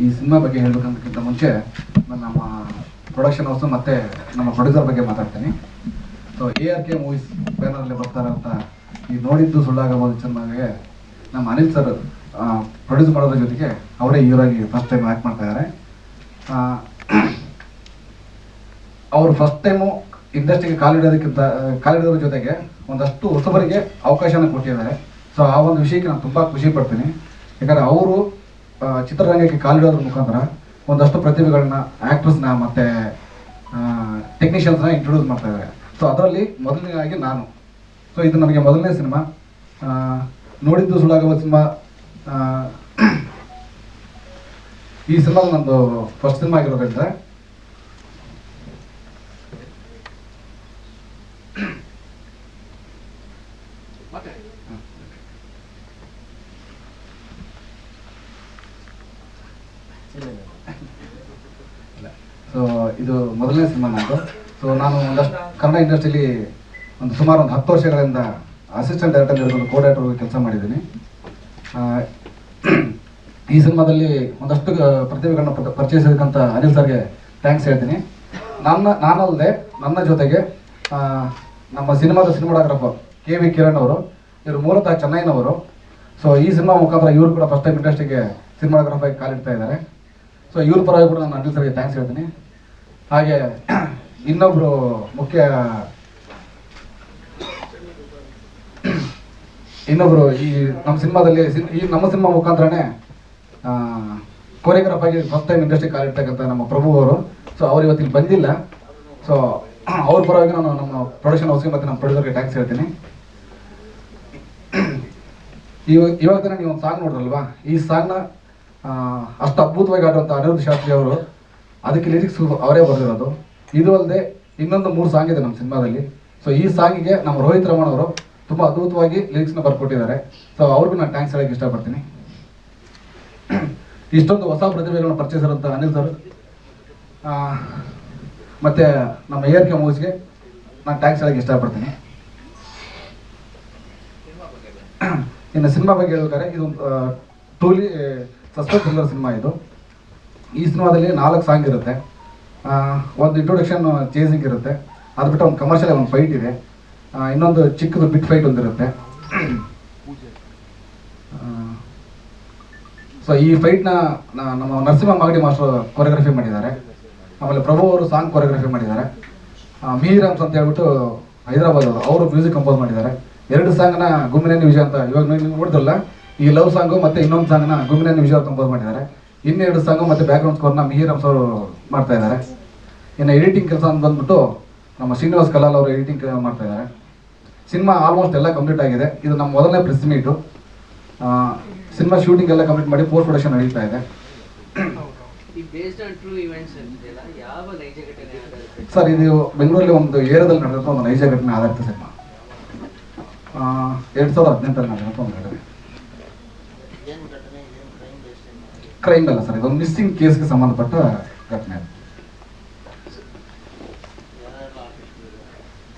ಈ ಸಿನಿಮಾ ಬಗ್ಗೆ ಹೇಳಬೇಕಂತಕ್ಕಿಂತ ಮುಂಚೆ ನಾನು ನಮ್ಮ ಪ್ರೊಡಕ್ಷನ್ ಹೌಸು ಮತ್ತು ನಮ್ಮ ಪ್ರೊಡ್ಯೂಸರ್ ಬಗ್ಗೆ ಮಾತಾಡ್ತೀನಿ. ಸೊ ARK ಮೂವೀಸ್ ಬ್ಯಾನರಲ್ಲಿ ಬರ್ತಾರಂತ ಈ ನೋಡಿದ್ದು ಸುಳ್ಳಾಗಬಹುದು ಸಿನಿಮಾಗೆ ನಮ್ಮ ಅನಿಲ್ ಸರ್ ಪ್ರೊಡ್ಯೂಸ್ ಮಾಡೋದ್ರ ಜೊತೆಗೆ ಅವರೇ ಹೀರೋಗಿ ಫಸ್ಟ್ ಟೈಮ್ ಆ್ಯಕ್ಟ್ ಮಾಡ್ತಾ ಇದ್ದಾರೆ. ಅವರು ಫಸ್ಟ್ ಟೈಮು ಇಂಡಸ್ಟ್ರಿಗೆ ಕಾಲಿಡೋದ್ರ ಜೊತೆಗೆ ಒಂದಷ್ಟು ಹೊಸಬರಿಗೆ ಅವಕಾಶನ ಕೊಟ್ಟಿದ್ದಾರೆ. ಸೊ ಆ ಒಂದು ವಿಷಯಕ್ಕೆ ನಾನು ತುಂಬ ಖುಷಿ ಪಡ್ತೀನಿ. ಯಾಕಂದರೆ ಅವರು ಚಿತ್ರರಂಗಕ್ಕೆ ಕಾಲಿಡೋದ್ರ ಮುಖಾಂತರ ಒಂದಷ್ಟು ಪ್ರತಿಭೆಗಳನ್ನ, ಆ್ಯಕ್ಟ್ರಸ್ನ ಮತ್ತು ಟೆಕ್ನಿಷಿಯನ್ಸ್ನ ಇಂಟ್ರೊಡ್ಯೂಸ್ ಮಾಡ್ತಾ ಇದ್ದಾರೆ. ಸೊ ಅದರಲ್ಲಿ ಮೊದಲನೇದಾಗಿ ನಾನು. ಸೊ ಇದು ನನಗೆ ಮೊದಲನೇ ಸಿನಿಮಾ. ನೋಡಿದ್ದು ಸುಳ್ಳಾಗುವ ಸಿನಿಮಾ, ಈ ಸಿನಿಮಾ ನಂದು ಫಸ್ಟ್ ಸಿನಿಮಾ ಆಗಿರೋದ್ರಿಂದ ಸೊ ಇದು ಮೊದಲನೇ ಸಿನಿಮಾ ನಂದು. ಸೊ ನಾನು ಒಂದಷ್ಟು ಕನ್ನಡ ಇಂಡಸ್ಟ್ರಿಯಲ್ಲಿ ಸುಮಾರು 10 ವರ್ಷಗಳಿಂದ ಅಸಿಸ್ಟೆಂಟ್ ಡೈರೆಕ್ಟರ್ ಹಿಡಿದು ಕೋ ಡೈರೆಕ್ಟರ್ ಕೆಲಸ ಮಾಡಿದ್ದೀನಿ. ಈ ಸಿನಿಮಾದಲ್ಲಿ ಒಂದಷ್ಟು ಪ್ರತಿಭೆಗಳನ್ನ ಪರಿಚಯಿಸಿದಂಥ ಅನಿಲ್ ಸರ್ಗೆ ಥ್ಯಾಂಕ್ಸ್ ಹೇಳ್ತೀನಿ. ನಾನಲ್ಲದೆ ನನ್ನ ಜೊತೆಗೆ ನಮ್ಮ ಸಿನಿಮಾಗ್ರಾಫರ್ KV ಕಿರಣ್ ಅವರು, ಇವರು ಮೂಲತಃ ಚೆನ್ನೈನವರು. ಸೊ ಈ ಸಿನಿಮಾ ಮುಖಾಂತರ ಇವರು ಕೂಡ ಫಸ್ಟ್ ಟೈಮ್ ಇಂಡಸ್ಟ್ರಿಗೆ ಸಿನಿಮಾಗ್ರಾಫರ್ಗೆ ಕಾಲಿಡ್ತಾ ಇದ್ದಾರೆ. ಸೊ ಇವ್ರ ಪರವಾಗಿ ಕೂಡ ನಾನು ಅನಿಲ್ ಸರ್ಗೆ ಥ್ಯಾಂಕ್ಸ್ ಹೇಳ್ತೀನಿ. ಹಾಗೆ ಇನ್ನೊಬ್ಬರು ಈ ನಮ್ಮ ಸಿನಿಮಾದಲ್ಲಿ ನಮ್ಮ ಸಿನಿಮಾ ಮುಖಾಂತರನೇ ಕೊರಿಯೋಗ್ರಾಫ್ ಆಗಿ ಫಸ್ಟ್ ಟೈಮ್ ಇಂಡಸ್ಟ್ರಿಗೆ ಕಾಲಿಡ್ತಕ್ಕಂಥ ನಮ್ಮ ಪ್ರಭು ಅವರು. ಸೊ ಅವ್ರು ಇವತ್ತಿಲ್ಲಿ ಬಂದಿಲ್ಲ. ಸೊ ಅವ್ರ ಪರವಾಗಿ ನಾನು ನಮ್ಮ ಪ್ರೊಡಕ್ಷನ್ ಹೌಸ್ಗೆ ಮತ್ತು ನಮ್ಮ ಪ್ರೊಡ್ಯೂಸರ್ಗೆ ಥ್ಯಾಂಕ್ಸ್ ಹೇಳ್ತೀನಿ. ಇವಾಗ ತಾನೇ ನೀವು ಒಂದು ಸಾಂಗ್ ನೋಡ್ರಲ್ವಾ, ಈ ಸಾಂಗ್ನ ಅಷ್ಟು ಅದ್ಭುತವಾಗಿ ಆಡುವಂಥ ಅನಿರುದ್ಧ ಶಾಸ್ತ್ರಿ ಅವರು, ಅದಕ್ಕೆ ಲಿರಿಕ್ಸ್ ಅವರೇ ಬರೆದಿರೋದು. ಇದು ಅಲ್ಲದೆ ಇನ್ನೊಂದು 3 ಸಾಂಗ್ ಇದೆ ನಮ್ಮ ಸಿನಿಮಾದಲ್ಲಿ. ಸೊ ಈ ಸಾಂಗಿಗೆ ನಮ್ಮ ರೋಹಿತ್ ರಮಣ್ ಅವರು ತುಂಬ ಅದ್ಭುತವಾಗಿ ಲಿರಿಕ್ಸ್ನ ಬರ್ಕೊಟ್ಟಿದ್ದಾರೆ. ಸೊ ಅವ್ರಿಗೂ ನಾನು ಥ್ಯಾಂಕ್ಸ್ ಹೇಳೋಕ್ಕೆ ಇಷ್ಟಪಡ್ತೀನಿ. ಇಷ್ಟೊಂದು ಹೊಸ ಪ್ರತಿಭೆಗಳನ್ನ ಪರಿಚಯಿಸಿರೋಂಥ ಅನಿಲ್ ಸರ್ ಮತ್ತು ನಮ್ಮ ARK ಮೂವೀಸ್ಗೆ ನಾನು ಥ್ಯಾಂಕ್ಸ್ ಹೇಳೋಕ್ಕೆ ಇಷ್ಟಪಡ್ತೀನಿ. ಇನ್ನು ಸಿನಿಮಾ ಬಗ್ಗೆ ಹೇಳ್ತಾರೆ, ಇದು ಟ್ರೂಲಿ ಸಸ್ಪೆನ್ಸ್ ಥ್ರಿಲ್ಲರ್ ಸಿನಿಮಾ. ಈ ಸಿನಿಮಾದಲ್ಲಿ 4 ಸಾಂಗ್ ಇರುತ್ತೆ. ಒಂದು ಇಂಟ್ರೊಡಕ್ಷನ್ ಚೇಸಿಂಗ್ ಇರುತ್ತೆ, ಅದು ಬಿಟ್ಟು ಒಂದು ಕಮರ್ಷಿಯಲ್ ಒಂದು ಫೈಟ್ ಇದೆ, ಇನ್ನೊಂದು ಚಿಕ್ಕದು ಬಿಟ್ ಫೈಟ್ ಒಂದಿರುತ್ತೆ. ಸೊ ಈ ಫೈಟ್ನ ನಮ್ಮ ನರಸಿಂಹ ಮಾಗಡಿ ಮಾಸ್ಟರ್ ಕೊರಿಯೋಗ್ರಫಿ ಮಾಡಿದ್ದಾರೆ. ಆಮೇಲೆ ಪ್ರಭು ಅವರು ಸಾಂಗ್ ಕೊರಿಯೋಗ್ರಫಿ ಮಾಡಿದ್ದಾರೆ. ಮಿಹಿರಾಮ್ಸ್ ಅಂತ ಹೇಳ್ಬಿಟ್ಟು ಹೈದರಾಬಾದ್ ಅವರು ಮ್ಯೂಸಿಕ್ ಕಂಪೋಸ್ ಮಾಡಿದ್ದಾರೆ. 2 ಸಾಂಗ್ನ ಗುಮ್ಮಿನೇನಿ ವಿಜಯ್ ಅಂತ, ಇವಾಗ ನೀವು ನೋಡಿದ್ರಲ್ಲ, ಈ ಲವ್ ಸಾಂಗು ಮತ್ತು ಇನ್ನೊಂದು ಸಾಂಗ್ನ ಗುಮ್ಮಿನೇನಿ ವಿಜಯ್ ಕಂಪೋಸ್ ಮಾಡಿದ್ದಾರೆ. 2 ಸಾಂಗು ಮತ್ತು ಬ್ಯಾಕ್ಗ್ರೌಂಡ್ ಸ್ಕೋರ್ನ ಮಿಹಿರಾಮ್ಸ್ ಅವರು ಮಾಡ್ತಾ ಇದ್ದಾರೆ. ಇನ್ನು ಎಡಿಟಿಂಗ್ ಕೆಲಸ ಅಂತ ಬಂದ್ಬಿಟ್ಟು ನಮ್ಮ ಶ್ರೀನಿವಾಸ್ ಕಲಾಲ್ ಅವರು ಎಡಿಟಿಂಗ್ ಮಾಡ್ತಾ ಇದ್ದಾರೆ. ಸಿನಿಮಾ ಆಲ್ಮೋಸ್ಟ್ ಎಲ್ಲ ಕಂಪ್ಲೀಟ್ ಆಗಿದೆ. ಇದು ನಮ್ಮ ಮೊದಲನೇ ಪ್ರೆಸ್ ಮೀಟು. ಸಿನಿಮಾ ಶೂಟಿಂಗ್ ಎಲ್ಲ ಕಂಪ್ಲೀಟ್ ಮಾಡಿ ಪೋಸ್ಟ್ ಪ್ರೊಡಕ್ಷನ್ ನಡೀತಾ ಇದೆ. ಸರ್, ಇದು ಬೆಂಗಳೂರಲ್ಲಿ ಒಂದು ಏರಿಯಾದಲ್ಲಿ ನಡೆದಂಥ ಒಂದು ನೈಜ ಘಟನೆ ಆಧಾರಿತ ಸಿನಿಮಾ. 2018 ನಡೆದಂಥ ಒಂದು ಘಟನೆ. ಕ್ರೈಮ್ ಅಲ್ಲ ಸರ್, ಇದೊಂದು ಮಿಸ್ಸಿಂಗ್ ಕೇಸ್ಗೆ ಸಂಬಂಧಪಟ್ಟ ಘಟನೆ.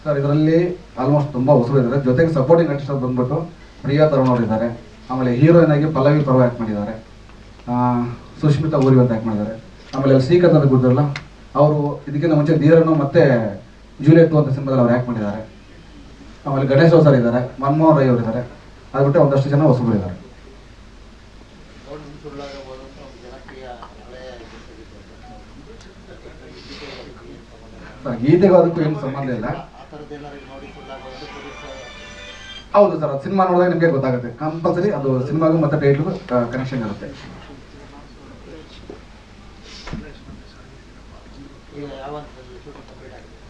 ಸರ್, ಇದರಲ್ಲಿ ಆಲ್ಮೋಸ್ಟ್ ತುಂಬ ಹೊಸಬರು ಇದ್ದಾರೆ. ಜೊತೆಗೆ ಸಪೋರ್ಟಿಂಗ್ ಆರ್ಟಿಸ್ಟ್ ಅಂತ ಬಂದ್ಬಿಟ್ಟು ಪ್ರಿಯಾ ತರುಣ್ ಅವರು ಇದ್ದಾರೆ. ಆಮೇಲೆ ಹೀರೋಯಿನ್ ಆಗಿ ಪಲ್ಲವಿ ಪರ್ವ ಆ್ಯಕ್ಟ್ ಮಾಡಿದ್ದಾರೆ. ಸುಷ್ಮಿತಾ ಊರಿ ಅಂತ ಆ್ಯಕ್ಟ್ ಮಾಡಿದ್ದಾರೆ. ಆಮೇಲೆ ಶ್ರೀಕಾಂತ್ ಅಂತ ಗೊತ್ತಿರಲ್ಲ, ಅವರು ಇದಕ್ಕಿಂತ ಮುಂಚೆ ಧೀರನು ಮತ್ತು ಜೂಲಿಯಟ್ ಅಂತ ಸಿನಿಮಾದಲ್ಲಿ ಅವ್ರು ಆ್ಯಕ್ಟ್ ಮಾಡಿದ್ದಾರೆ. ಆಮೇಲೆ ಗಣೇಶ್ ರಾವ್ ಸರ್ ಇದ್ದಾರೆ, ಮನಮೋಹನ್ ರೈ ಅವರು ಇದ್ದಾರೆ. ಅದು ಬಿಟ್ಟು ಒಂದಷ್ಟು ಜನ ಹೊಸಬರು ಇದ್ದಾರೆ. ಸರ್, ಗೀತೆಗೂ ಅದಕ್ಕೂ ಏನು ಸಂಬಂಧ ಇಲ್ಲ. ಹೌದು ಸರ್, ಅದು ಸಿನಿಮಾ ನೋಡಿದಾಗ ನಿಮಗೆ ಗೊತ್ತಾಗುತ್ತೆ. ಕಂಪಲ್ಸರಿ ಅದು ಸಿನಿಮಾಗೂ ಮತ್ತು ಟೈಟ್ಲಿಗೂ ಕನೆಕ್ಷನ್ ಇರುತ್ತೆ.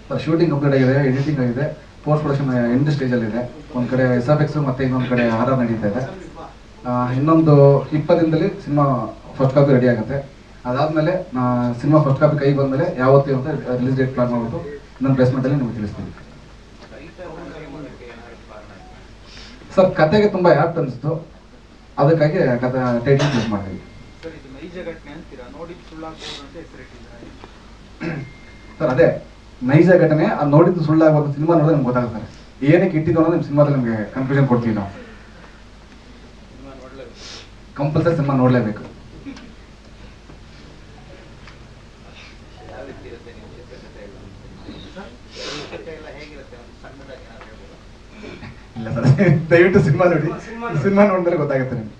ಸರ್, ಶೂಟಿಂಗ್ ಕಂಪ್ಲೀಟ್ ಆಗಿದೆ, ಎಡಿಟಿಂಗ್ ಆಗಿದೆ, ಪೋಸ್ಟ್ ಪ್ರೊಡಕ್ಷನ್ ಎಂಡ್ ಸ್ಟೇಜಲ್ಲಿ ಇದೆ. ಒಂದು ಕಡೆ SFX ಮತ್ತು ಇನ್ನೊಂದು ಕಡೆ RR ನಡೀತಾ ಇದೆ. ಇನ್ನೊಂದು 20 ದಿನದಲ್ಲಿ ಸಿನಿಮಾ ಫಸ್ಟ್ ಕಾಪಿ ರೆಡಿ ಆಗುತ್ತೆ. ಅದಾದಮೇಲೆ ಸಿನಿಮಾ ಫಸ್ಟ್ ಕಾಪಿ ಕೈ ಬಂದಮೇಲೆ ಯಾವತ್ತೂ ಅಂತ ರಿಲೀಸ್ ಡೇಟ್ ಪ್ಲಾನ್ ಮಾಡ್ಬಿಟ್ಟು ಇನ್ನೊಂದು ಪ್ಲೇಸ್ಮೆಂಟಲ್ಲಿ ನಿಮಗೆ ತಿಳಿಸ್ತೀವಿ. ಸರ್, ಕತೆಗೆ ತುಂಬ ಆ್ಯಪ್ಟ್ ಅನಿಸ್ತು, ಅದಕ್ಕಾಗಿ ಕತೆ ಟೈಟಲ್ ಚೂಸ್ ಮಾಡಿದ್ವಿ. ಸರ್, ಅದೇ ನೈಜ ಘಟನೆ. ಅದು ನೋಡಿದ್ದು ಸುಳ್ಳಾಗೋದು ಸಿನಿಮಾ ನೋಡಿದ್ರೆ ನಮ್ಗೆ ಗೊತ್ತಾಗುತ್ತೆ. ಏನಕ್ಕೆ ಇಟ್ಟಿದ್ದು ಅನ್ನೋದು ನಿಮ್ಮ ಸಿನಿಮಾದಲ್ಲಿ ನಮಗೆ ಕನ್ಫ್ಯೂಷನ್ ಕೊಡ್ತೀವಿ ನಾವು. ಕಂಪಲ್ಸರಿ ಸಿನಿಮಾ ನೋಡಲೇಬೇಕು. ದಯವಿಟ್ಟು ಸಿನಿಮಾ ನೋಡಿ, ಸಿನಿಮಾ ನೋಡಿದ್ರೆ ಗೊತ್ತಾಗುತ್ತೆ ನಿಮ್ಗೆ.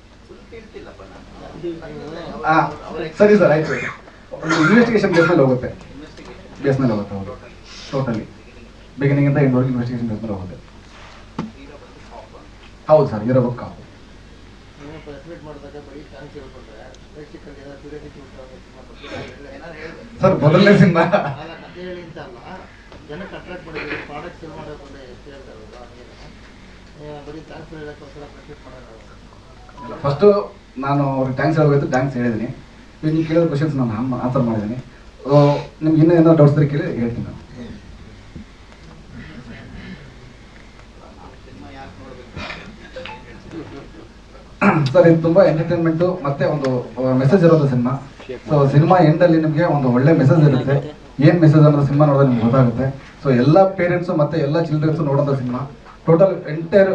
ಸರಿ ಸರ್, ಆಯ್ತು. ಒಂದು ಇನ್ವೆಸ್ಟಿಗೇಷನ್ ಬೇಸ್ನಲ್ಲಿ ಹೋಗುತ್ತೆ, ಹೌದು. ಟೋಟಲಿ ಬಿಗಿನಿಂಗ್ ಇಂದ ಎಂಡ್ವರೆಗೆ ಇನ್ವೆಸ್ಟಿಗೇಷನ್ ಬೇಸ್ನಲ್ಲಿ ಹೋಗುತ್ತೆ. ಹೌದು ಸರ್, ಇರಬೇಕು ಕಾಪು. ಸರ್ ಮೊದಲನೇ ಸಿನಿಮಾ ಫಸ್ಟು ನಾನು ಅವ್ರಿಗೆ ಥ್ಯಾಂಕ್ಸ್ ಹೇಳಬೇಕು, ಥ್ಯಾಂಕ್ಸ್ ಹೇಳಿದ್ದೀನಿ. ನೀವು ಕೇಳಿದ ಕ್ವಶನ್ಸ್ ನಾನು ಆನ್ಸರ್ ಮಾಡಿದ್ದೀನಿ. ನಿಮ್ಗೆ ಇನ್ನೂ ಏನೋ ಡೌಟ್ಸ್ ಇದ್ರೆ ಕೇಳಿ ಹೇಳ್ತೀನಿ ನಾನು. ಸರ್ ಇದು ತುಂಬ ಎಂಟರ್ಟೈನ್ಮೆಂಟು ಮತ್ತೆ ಒಂದು ಮೆಸೇಜ್ ಇರೋದು ಸಿನಿಮಾ. ಸೊ ಸಿನಿಮಾ ಎಂಡಲ್ಲಿ ನಿಮಗೆ ಒಂದು ಒಳ್ಳೆ ಮೆಸೇಜ್ ಇರುತ್ತೆ. ಏನು ಮೆಸೇಜ್ ಅನ್ನೋದು ಸಿನಿಮಾ ನೋಡಿದ್ರೆ ನಿಮ್ಗೆ ಗೊತ್ತಾಗುತ್ತೆ. ಸೊ ಎಲ್ಲ ಪೇರೆಂಟ್ಸು ಮತ್ತು ಎಲ್ಲ ಚಿಲ್ಡ್ರನ್ಸು ನೋಡೋಂಥ ಸಿನಿಮಾ. ಟೋಟಲ್ ಎಂಟೈರ್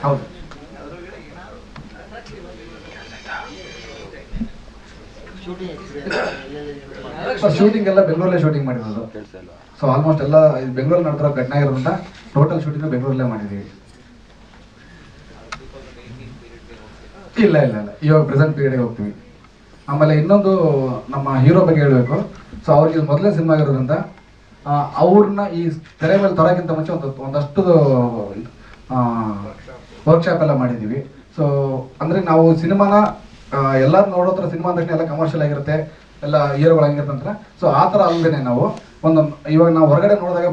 ಹೌದು ಶೂಟಿಂಗ್ ಎಲ್ಲ ಬೆಂಗಳೂರಲ್ಲೇ ಶೂಟಿಂಗ್ ಮಾಡಿರೋದು. ಸೊ ಆಲ್ಮೋಸ್ಟ್ ಎಲ್ಲ ಬೆಂಗಳೂರಲ್ಲಿ ನಡೆದಿರೋ ಘಟನೆ ಆಗಿರೋದ್ರಿಂದ ಟೋಟಲ್ ಶೂಟಿಂಗ್ ಬೆಂಗಳೂರಲ್ಲೇ ಮಾಡಿದ್ದೀವಿ. ಇಲ್ಲ ಇವಾಗ ಪ್ರೆಸೆಂಟ್ ಪೀರಿಯಡ್ಗೆ ಹೋಗ್ತೀವಿ. ಆಮೇಲೆ ಇನ್ನೊಂದು ನಮ್ಮ ಹೀರೋ ಬಗ್ಗೆ ಹೇಳಬೇಕು. ಸೊ ಅವ್ರಿಗೆ ಮೊದಲನೇ ಸಿನಿಮಾ ಆಗಿರೋದ್ರಿಂದ ಅವ್ರನ್ನ ಈ ತೆರೆ ಮೇಲೆ ತರೋಕ್ಕಿಂತ ಮುಂಚೆ ಒಂದಷ್ಟು ವರ್ಕ್ಶಾಪ್ ಎಲ್ಲ ಮಾಡಿದ್ದೀವಿ. ಸೊ ಅಂದರೆ ನಾವು ಸಿನಿಮಾನ ಎಲ್ಲರೂ ನೋಡೋದ್ರ ಸಿನಿಮಾ ಅಂದ ಎಲ್ಲ ಕಮರ್ಷಿಯಲ್ ಆಗಿರುತ್ತೆ, ಎಲ್ಲ ಹೀರೋಗಳಾಗಿರುತ್ತೆ ಅಂತ. ಸೊ ಆ ಥರ ಅಲ್ಲದೇ ನಾವು ಇವಾಗ ನಾವು ಹೊರಗಡೆ ನೋಡಿದಾಗ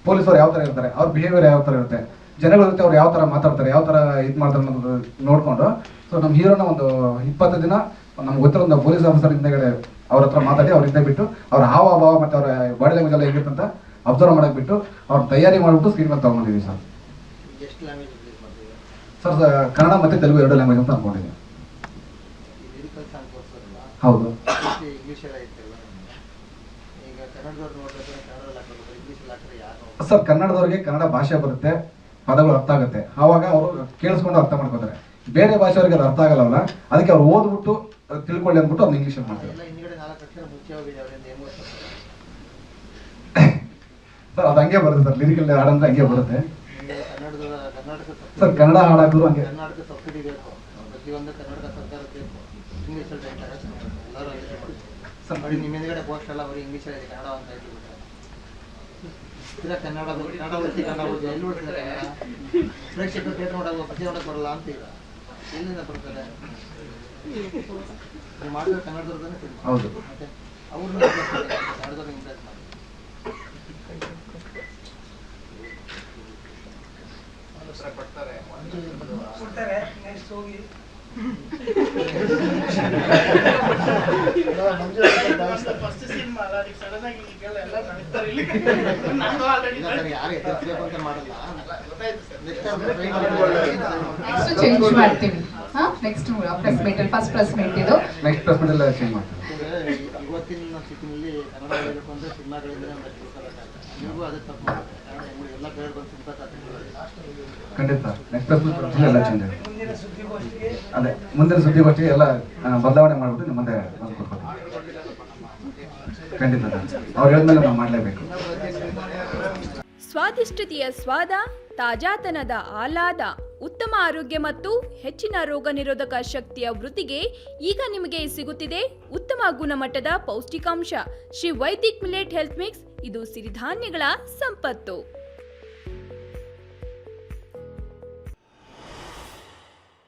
ಪೊಲೀಸರು ಯಾವ ಥರ ಇರ್ತಾರೆ, ಅವ್ರ ಬಿಹೇವಿಯರ್ ಯಾವ ಥರ ಇರುತ್ತೆ, ಜನಗಳ ಜೊತೆ ಅವ್ರು ಯಾವ ಥರ ಮಾತಾಡ್ತಾರೆ, ಯಾವ ಥರ ಇದು ಮಾಡ್ತಾರೆ ಅನ್ನೋದು ನೋಡಿಕೊಂಡು ಸೊ ನಮ್ಮ ಹೀರೋನ ಒಂದು 20 ದಿನ ನಮ್ಗೆ ಗೊತ್ತಿರೋ ಒಂದು ಪೊಲೀಸ್ ಆಫೀಸರ್ ಹಿಂದೆಗಡೆ ಅವ್ರ ಹತ್ರ ಮಾತಾಡಿ ಅವ್ರಿಂದ ಬಿಟ್ಟು ಅವ್ರ ಹಾವಭಾವ ಮತ್ತು ಅವ್ರ ಬಾಡಿ ಲ್ಯಾಂಗ್ವೇಜ್ ಎಲ್ಲ ಹೇಗಿರುತ್ತೆ ಅಂತ ಅಬ್ಸರ್ವ್ ಮಾಡೋಕೆ ಬಿಟ್ಟು ಅವ್ರ ತಯಾರಿ ಮಾಡಿಬಿಟ್ಟು ಸ್ಕ್ರೀನ್ ಮೇಲೆ ತೊಗೊಂಡಿದ್ದೀವಿ ಸರ್. ಸರ್ ಕನ್ನಡ ಮತ್ತು ತೆಲುಗು 2 ಲ್ಯಾಂಗ್ವೇಜ್ ಅಂತ ಅನ್ಕೊಂಡಿದ್ದೀನಿ. ಹೌದು ಸರ್, ಕನ್ನಡದವ್ರಿಗೆ ಕನ್ನಡ ಭಾಷೆ ಬರುತ್ತೆ, ಪದಗಳು ಅರ್ಥ ಆಗುತ್ತೆ, ಆವಾಗ ಅವರು ಕೇಳಿಸ್ಕೊಂಡು ಅರ್ಥ ಮಾಡ್ಕೋತಾರೆ. ಬೇರೆ ಭಾಷೆಯವ್ರಿಗೆ ಅದು ಅರ್ಥ ಆಗಲ್ಲ, ಅದಕ್ಕೆ ಅವ್ರು ಓದ್ಬಿಟ್ಟು ತಿಳ್ಕೊಳ್ಳಿ ಅಂದ್ಬಿಟ್ಟು ಅವ್ರು ಇಂಗ್ಲೀಷಲ್ಲಿ ಮಾಡ್ತಾರೆ. ಸರ್ ಅದು ಹಂಗೆ ಬರುತ್ತೆ ಸರ್, ಲಿರಿಕಲ್ ಹಾಡಂದ್ರೆ ಹಂಗೆ ಬರುತ್ತೆ ಸರ್. ಕನ್ನಡ ಹಾಡಾದ್ರು ಹಂಗೆ. ಸರ್ ನೋಡಿ ನಿಮ್ಮ ಹಿಂದ್ಗಡೆ ಪೋಸ್ಟ್ ಎಲ್ಲ ಬರೀ ಇಂಗ್ಲೀಷಲ್ಲಿ ಇದೆ, ಕನ್ನಡ ಅಂತ ಹೇಳ್ಬಿಟ್ಟು ಕನ್ನಡ ಎಲ್ಲಿ ಬಿಡ್ತಾರೆ? ಪ್ರೇಕ್ಷಕರು ಥಿಯೇಟರ್ ನೋಡೋದು ಪ್ರತಿ ನೋಡಕ್ಕೆ ಬರಲ್ಲ ಅಂತ ಈಗ ಎಲ್ಲಿಂದ ಬರ್ತಾರೆ? ನೀವು ಮಾಡಿದ್ರೆ ಕನ್ನಡದವ್ರದ್ದಾನೆ ಫಿಲ್ಮ್. ಹೌದು, ಮತ್ತೆ ಅವ್ರನ್ನ ಕನ್ನಡದವ್ರನ್ನ ಇಂಪ್ರೆಸ್ ಮಾಡಿ. ಚೇಂಜ್ ಮಾಡ್ತೀವಿ. ನೆಕ್ಸ್ಟ್ ಪ್ರೆಸ್ ಮೀಟ್ ಅಲ್ಲಿ ಫಸ್ಟ್ ಪ್ರೆಸ್ ಮೀಟ್ ಇದು ನೆಕ್ಸ್ಟ್ ಪ್ರೆಸ್ ಮೀಟ್ ಅಲ್ಲಿ ಚೇಂಜ್ ಮಾಡ್ತೀವಿ. ಇವತ್ತಿನ ಸ್ಥಿತಿಯಲ್ಲಿ ಕನ್ನಡ ಹೇಳಬೇಕು ಅಂದ್ರೆ ಸಿನಿಮಾಗಳಿಂದ ನೀವು ಅದೇ ತಪ್ಪು ಮಾಡುತ್ತೆ. ಎಲ್ಲ ಕಡೆ ಬಂದು ಖಂಡಿತ ನೆಕ್ಸ್ಟ್ ಪ್ರೆಸ್ ಮೀಟ್ ಎಲ್ಲ ಚೇಂಜ್ ಆಗುತ್ತೆ. ಅದೇ ಮುಂದಿನ ಸುದ್ದಿಗೋಷ್ಠಿಗೆ ಎಲ್ಲ ಬದಲಾವಣೆ ಮಾಡ್ಬಿಟ್ಟು ನಿಮ್ಮ ಮುಂದೆ ಕೊಡ್ಬೋದು. ಖಂಡಿತ ಅವ್ರು ಹೇಳಿದ್ಮೇಲೆ ನಾವು ಮಾಡಲೇಬೇಕು. ಸ್ವಾದಿಷ್ಟತೆಯ ಸ್ವಾದ, ತಾಜಾತನದ ಆಹ್ಲಾದ, ಉತ್ತಮ ಆರೋಗ್ಯ ಮತ್ತು ಹೆಚ್ಚಿನ ರೋಗ ನಿರೋಧಕ ಶಕ್ತಿಯ ವೃದ್ಧಿಗೆ ಈಗ ನಿಮಗೆ ಸಿಗುತ್ತಿದೆ ಉತ್ತಮ ಗುಣಮಟ್ಟದ ಪೌಷ್ಟಿಕಾಂಶ Shri Vaidik millet health mix. ಇದು ಸಿರಿಧಾನ್ಯಗಳ ಸಂಪತ್ತು.